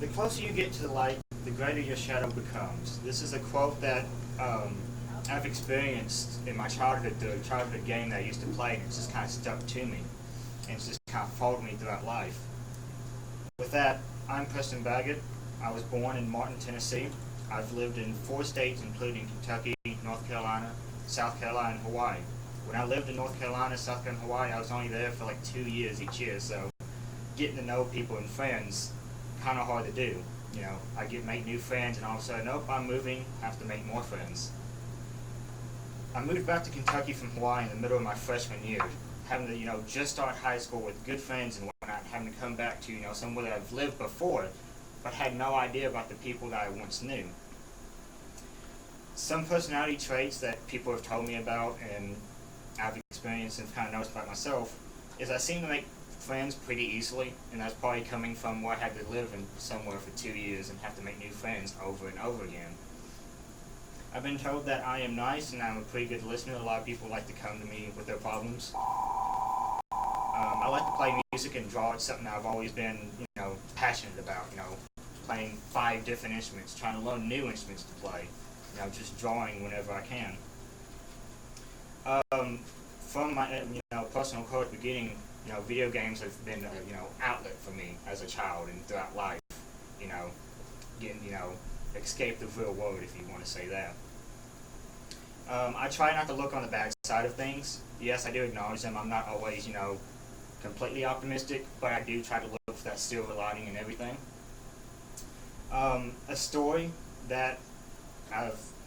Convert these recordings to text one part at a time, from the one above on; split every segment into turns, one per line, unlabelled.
The closer you get to the light, the greater your shadow becomes. This is a quote that I've experienced in my childhood through a childhood game that I used to play, and it's just kind of stuck to me. And it's just kind of followed me throughout life. With that, I'm Preston Baggett. I was born in Martin, Tennessee. I've lived in 4 states, including Kentucky, North Carolina, South Carolina, and Hawaii. When I lived in North Carolina, South Carolina, and Hawaii, I was only there for like 2 years each year, so getting to know people and friends, kind of hard to do. You know, I make new friends, and all of a sudden, nope, I'm moving, have to make more friends. I moved back to Kentucky from Hawaii in the middle of my freshman year, having to, just start high school with good friends and whatnot, having to come back to, somewhere that I've lived before, but had no idea about the people that I once knew. Some personality traits that people have told me about and I've experienced and kind of noticed about myself is I seem to make friends pretty easily, and that's probably coming from where I had to live in somewhere for 2 years and have to make new friends over and over again. I've been told that I am nice and I'm a pretty good listener. A lot of people like to come to me with their problems. I like to play music and draw. It's something I've always been, passionate about. Playing 5 different instruments, trying to learn new instruments to play. Just drawing whenever I can. From my, personal course beginning, video games have been, outlet for me as a child and throughout life. Getting, escape the real world, if you want to say that. I try not to look on the bad side of things. Yes, I do acknowledge them. I'm not always, completely optimistic, but I do try to look for that silver lining in everything. A story that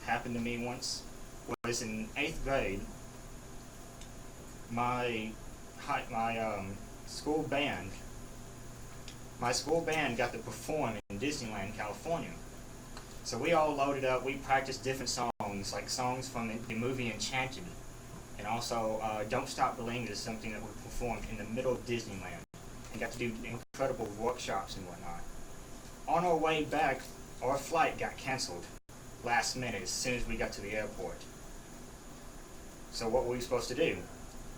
happened to me once was in 8th grade. My school band got to perform in Disneyland, California. So we all loaded up. We practiced different songs, like songs from the movie Enchanted, and also "Don't Stop Believing" is something that we performed in the middle of Disneyland, and got to do incredible workshops and whatnot. On our way back, our flight got canceled last minute as soon as we got to the airport. So what were we supposed to do?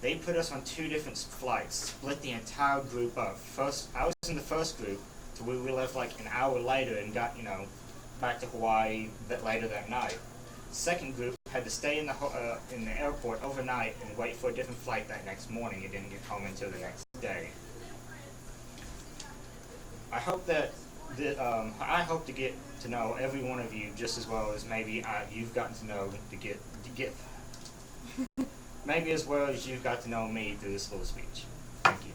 They put us on 2 different flights, split the entire group up. I was in the first group, so we left like an hour later and got, back to Hawaii later that night. Second group had to stay in the airport overnight and wait for a different flight that next morning and didn't get home until the next day. I hope to get to know every one of you just as well as maybe you've gotten to know maybe as well as you've got to know me through this little speech. Thank you.